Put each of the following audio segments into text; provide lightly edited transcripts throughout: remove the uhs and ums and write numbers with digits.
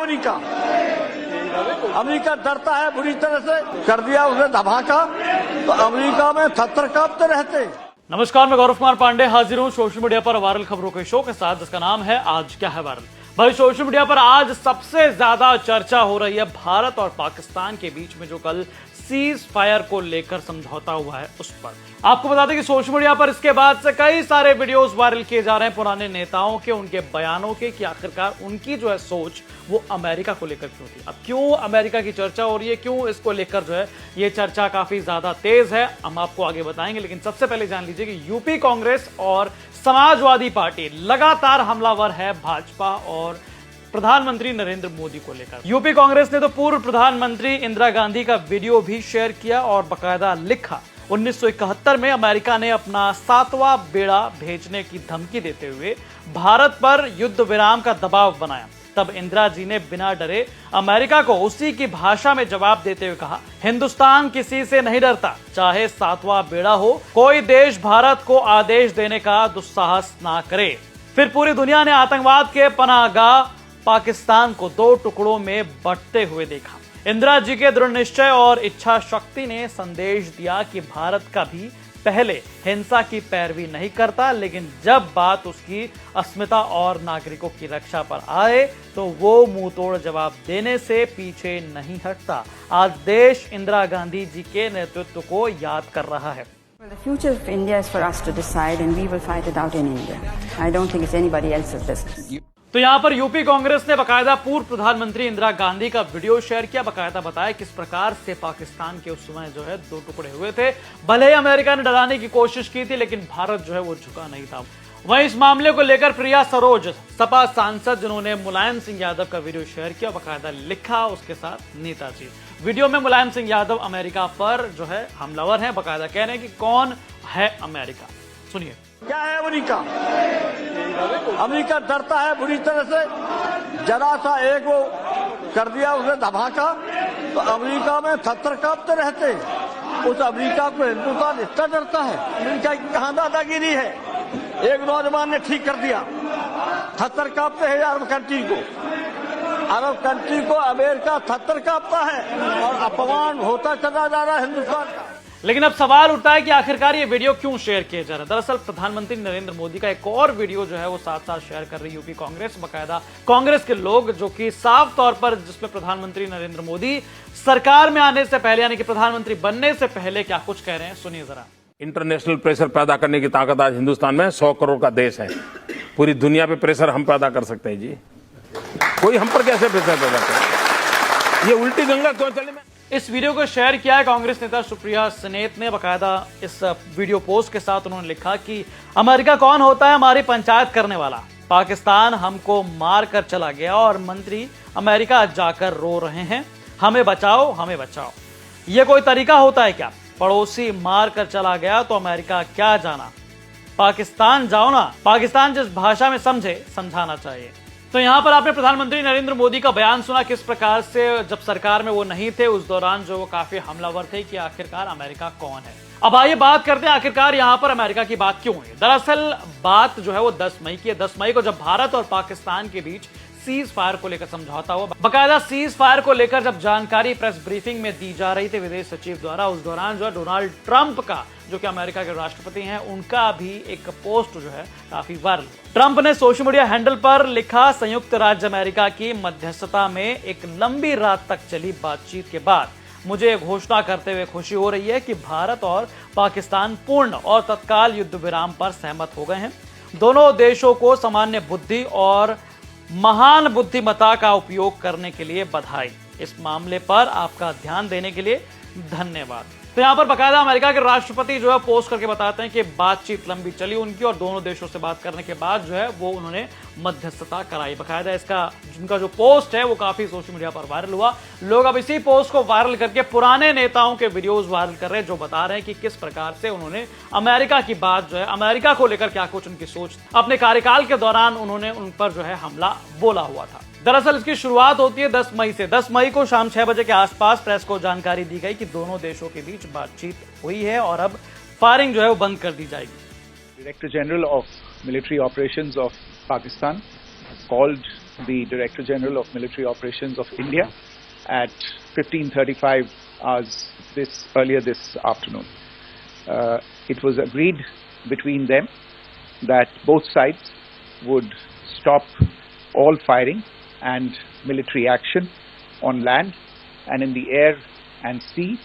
America? America डरता है बुरी तरह से, कर दिया उसने धमाका, तो अमेरिका में थर कांपते रहते। नमस्कार, मैं गौरव कुमार पांडे हाजिर हूं सोशल मीडिया पर वायरल खबरों के शो के साथ, जिसका नाम है आज क्या है वायरल। भाई, सोशल मीडिया पर आज सबसे ज्यादा चर्चा हो रही है भारत और पाकिस्तान के बीच में जो कल सीज फायर को लेकर समझौता हुआ है उस पर। आपको बता दें कि सोशल मीडिया पर इसके बाद से कई सारे वीडियोस वायरल किए जा रहे हैं पुराने नेताओं के, उनके बयानों के, कि आखिरकार उनकी जो है सोच वो अमेरिका को लेकर क्यों थी। अब क्यों अमेरिका की चर्चा हो रही है, क्यों इसको लेकर जो है ये चर्चा काफी ज्यादा तेज है, हम आपको आगे बताएंगे। लेकिन सबसे पहले जान लीजिए कि यूपी कांग्रेस और समाजवादी पार्टी लगातार हमलावर है भाजपा और प्रधानमंत्री नरेंद्र मोदी को लेकर। यूपी कांग्रेस ने तो पूर्व प्रधानमंत्री इंदिरा गांधी का वीडियो भी शेयर किया और बकायदा लिखा, 1971 में अमेरिका ने अपना 7वां बेड़ा भेजने की धमकी देते हुए भारत पर युद्ध विराम का दबाव बनाया। तब इंदिरा जी ने बिना डरे अमेरिका को उसी की भाषा में जवाब देते हुए कहा, हिंदुस्तान किसी से नहीं डरता, चाहे 7वां बेड़ा हो, कोई देश भारत को आदेश देने का दुस्साहस ना करे। फिर पूरी दुनिया ने आतंकवाद के पनाहगाह पाकिस्तान को 2 टुकड़ों में बंटते हुए देखा। इंदिरा जी के दृढ़ निश्चय और इच्छा शक्ति ने संदेश दिया कि भारत कभी पहले हिंसा की पैरवी नहीं करता, लेकिन जब बात उसकी अस्मिता और नागरिकों की रक्षा पर आए तो वो मुंह तोड़ जवाब देने से पीछे नहीं हटता। आज देश इंदिरा गांधी जी के नेतृत्व को याद कर रहा है। Well, the future of India is for us to decide, and we will fight it out in India. I don't think it's anybody else's business. तो यहां पर यूपी कांग्रेस ने बकायदा पूर्व प्रधानमंत्री इंदिरा गांधी का वीडियो शेयर किया, बकायदा बताया किस प्रकार से पाकिस्तान के उस समय जो है 2 टुकड़े हुए थे। भले ही अमेरिका ने डराने की कोशिश की थी, लेकिन भारत जो है वो झुका नहीं था। वहीं इस मामले को लेकर प्रिया सरोज, सपा सांसद, जिन्होंने मुलायम सिंह यादव का वीडियो शेयर किया, बकायदा लिखा उसके साथ नेताजी। वीडियो में मुलायम सिंह यादव अमेरिका पर जो है हमलावर हैं, बकायदा कह रहे हैं कि कौन है अमेरिका। सुनिए। क्या है अमेरिका? अमेरिका डरता है बुरी तरह से, जरा सा एक वो कर दिया उसने धमाका, तो अमेरिका में थर कांपते रहते। उस अमेरिका को हिंदुस्तान इतना डरता है? अमेरिका की कहां दादागिरी है? एक नौजवान ने ठीक कर दिया, थर कांपते हैं अरब कंट्री को, अरब कंट्री को अमेरिका थर कांपता है और अपमान होता चला जा रहा है हिंदुस्तान का। लेकिन अब सवाल उठता है कि आखिरकार ये वीडियो क्यों शेयर किए जा रहे हैं। दरअसल प्रधानमंत्री नरेंद्र मोदी का एक और वीडियो जो है वो साथ साथ शेयर कर रही यूपी कांग्रेस, बकायदा कांग्रेस के लोग, जो कि साफ तौर पर जिसमें प्रधानमंत्री नरेंद्र मोदी सरकार में आने से पहले, यानी कि प्रधानमंत्री बनने से पहले क्या कुछ कह रहे हैं, सुनिए जरा। इंटरनेशनल प्रेशर पैदा करने की ताकत आज हिंदुस्तान में 100 करोड़ का देश है। पूरी दुनिया पे प्रेशर हम पैदा कर सकते हैं जी, कोई हम पर कैसे प्रेशर पैदा करे? ये उल्टी गंगा क्यों चले? में इस वीडियो को शेयर किया है कांग्रेस नेता सुप्रिया सनेत ने, बकायदा इस वीडियो पोस्ट के साथ उन्होंने लिखा कि अमेरिका कौन होता है हमारी पंचायत करने वाला, पाकिस्तान हमको मार कर चला गया और मंत्री अमेरिका जाकर रो रहे हैं, हमें बचाओ हमें बचाओ। यह कोई तरीका होता है क्या? पड़ोसी मार कर चला गया तो अमेरिका क्या जाना, पाकिस्तान जाओ ना, पाकिस्तान जिस भाषा में समझे समझाना चाहिए। तो यहां पर आपने प्रधानमंत्री नरेंद्र मोदी का बयान सुना, किस प्रकार से जब सरकार में वो नहीं थे उस दौरान जो वो काफी हमलावर थे कि आखिरकार अमेरिका कौन है। अब आइए बात करते हैं आखिरकार यहां पर अमेरिका की बात क्यों है। दरअसल बात जो है वो 10 मई की है। 10 मई को जब भारत और पाकिस्तान के बीच सीज फायर को लेकर समझौता हुआ, बकायदा सीज फायर को लेकर जब जानकारी प्रेस ब्रीफिंग में दी जा रही थी विदेश सचिव द्वारा, उस दौरान जो है डोनाल्ड ट्रंप का, जो कि अमेरिका के राष्ट्रपति हैं, उनका भी एक पोस्ट जो है काफी वायरल हुआ। ट्रंप ने सोशल मीडिया हैंडल पर लिखा, संयुक्त राज्य अमेरिका की मध्यस्थता में एक लंबी रात तक चली बातचीत के बाद मुझे घोषणा करते हुए खुशी हो रही है कि भारत और पाकिस्तान पूर्ण और तत्काल युद्ध विराम पर सहमत हो गए हैं। दोनों देशों को सामान्य बुद्धि और महान बुद्धिमत्ता का उपयोग करने के लिए बधाई। इस मामले पर आपका ध्यान देने के लिए धन्यवाद। तो यहाँ पर बकायदा अमेरिका के राष्ट्रपति जो है पोस्ट करके बताते हैं कि बातचीत लंबी चली उनकी और दोनों देशों से बात करने के बाद जो है वो उन्होंने मध्यस्थता कराई। बकायदा इसका जिनका जो पोस्ट है वो काफी सोशल मीडिया पर वायरल हुआ। लोग अब इसी पोस्ट को वायरल करके पुराने नेताओं के वीडियोस वायरल कर रहे हैं, जो बता रहे हैं कि किस प्रकार से उन्होंने अमेरिका की बात जो है, अमेरिका को लेकर क्या कुछ उनकी सोच, अपने कार्यकाल के दौरान उन्होंने उन पर जो है हमला बोला हुआ था। दरअसल इसकी शुरुआत होती है 10 मई से। 10 मई को शाम 6 बजे के आसपास प्रेस को जानकारी दी गई कि दोनों देशों के बीच बातचीत हुई है और अब फायरिंग जो है वो बंद कर दी जाएगी। Director General of Military Operations of Pakistan called the Director General of Military Operations of India at 15:35 hours earlier this afternoon. It was agreed between them that both sides would stop all firing and military action on land and in the air and sea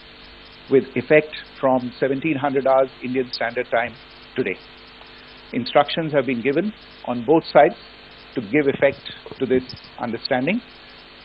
with effect from 1700 hours Indian Standard Time today. Instructions have been given on both sides to give effect to this understanding.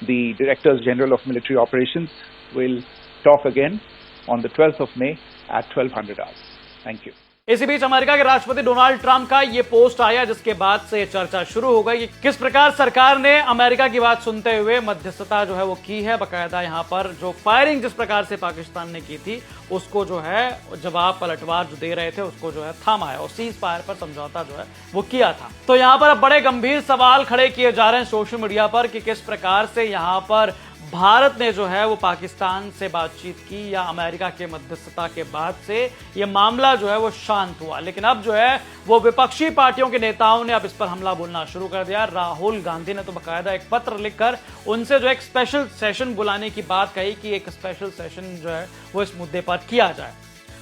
The Directors General of Military Operations will talk again on the 12th of May at 1200 hours. Thank you. इसी बीच America के राष्ट्रपति Donald Trump का ये post आया, जिसके बाद से चर्चा शुरू हो गई कि किस प्रकार सरकार ने अमेरिका की बात सुनते हुए मध्यस्थता जो है वो की है। बकायदा यहां पर जो फायरिंग जिस प्रकार से पाकिस्तान ने की थी उसको जो है जवाब पलटवार जो दे रहे थे उसको जो है थामा है और सीज फायर पर समझौता जो है वो किया था। तो यहां पर अब बड़े गंभीर सवाल खड़े किए जा रहे हैं सोशल मीडिया पर कि किस प्रकार से यहां पर भारत ने जो है वो पाकिस्तान से बातचीत की या अमेरिका के मध्यस्थता के बाद से ये मामला जो है वो शांत हुआ। लेकिन अब जो है वो विपक्षी पार्टियों के नेताओं ने अब इस पर हमला बोलना शुरू कर दिया। राहुल गांधी ने तो बकायदा एक पत्र लिखकर उनसे जो एक स्पेशल सेशन बुलाने की बात कही कि एक स्पेशल सेशन जो है वो इस मुद्दे पर किया जाए।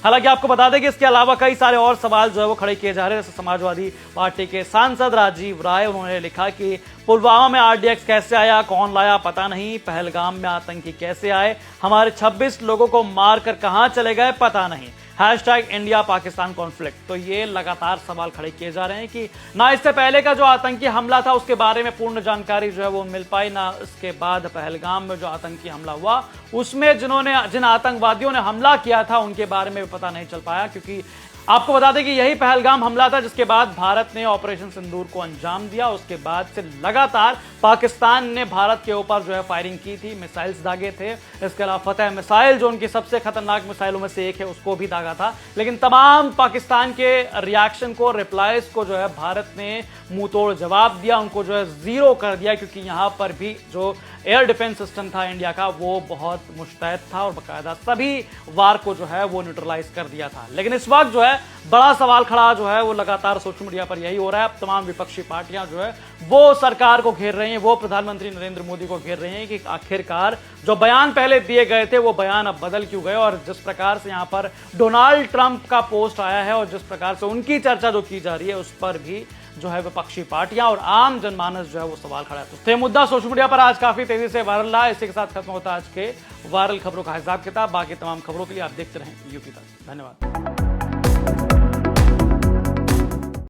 हालांकि आपको बता दें कि इसके अलावा कई सारे और सवाल जो है वो खड़े किए जा रहे हैं। जैसे समाजवादी पार्टी के सांसद राजीव राय, उन्होंने लिखा कि पुलवामा में RDX कैसे आया, कौन लाया पता नहीं, पहलगाम में आतंकी कैसे आए, हमारे 26 लोगों को मारकर कहां चले गए पता नहीं, #इंडिया पाकिस्तान कॉन्फ्लिक्ट। तो ये लगातार सवाल खड़े किए जा रहे हैं कि ना इससे पहले का जो आतंकी हमला था उसके बारे में पूर्ण जानकारी जो है वो मिल पाई, ना इसके बाद पहलगाम में जो आतंकी हमला हुआ उसमें जिन आतंकवादियों ने हमला किया था उनके बारे में भी पता नहीं चल पाया। क्योंकि आपको बता दें कि यही पहलगाम हमला था जिसके बाद भारत ने ऑपरेशन सिंदूर को अंजाम दिया। उसके बाद से लगातार पाकिस्तान ने भारत के ऊपर जो है फायरिंग की थी, मिसाइल्स दागे थे। इसके अलावा फतेह मिसाइल जो उनकी सबसे खतरनाक मिसाइलों में से एक है उसको भी दागा था। लेकिन तमाम पाकिस्तान के रिएक्शन को, रिप्लाईज को जो है भारत ने मुंह तोड़ जवाब दिया, उनको जो है जीरो कर दिया। क्योंकि यहां पर भी जो एयर डिफेंस सिस्टम था इंडिया का वो बहुत मुस्तैद था और बाकायदा सभी वार को जो है वो न्यूट्रलाइज कर दिया था। लेकिन इस वक्त जो है बड़ा सवाल खड़ा जो है वो लगातार सोशल मीडिया पर यही हो रहा है। अब तमाम विपक्षी पार्टियां जो है वो सरकार को घेर रही हैं, वो प्रधानमंत्री नरेंद्र मोदी को घेर रही हैं कि आखिरकार जो बयान पहले दिए गए थे वो बयान अब बदल क्यों गए। और जिस प्रकार से यहां पर डोनाल्ड ट्रंप का पोस्ट आया है और जिस प्रकार से उनकी चर्चा जो की जा रही है उस पर भी जो है विपक्षी पार्टियां और आम जनमानस जो है वो सवाल खड़ा है। तो ये मुद्दा सोशल मीडिया पर आज काफी तेजी से वायरल रहा है। इसी के साथ खत्म होता है आज के वायरल खबरों का हिसाब किताब। बाकी तमाम खबरों के लिए आप देखते रहें यूपी तक। धन्यवाद।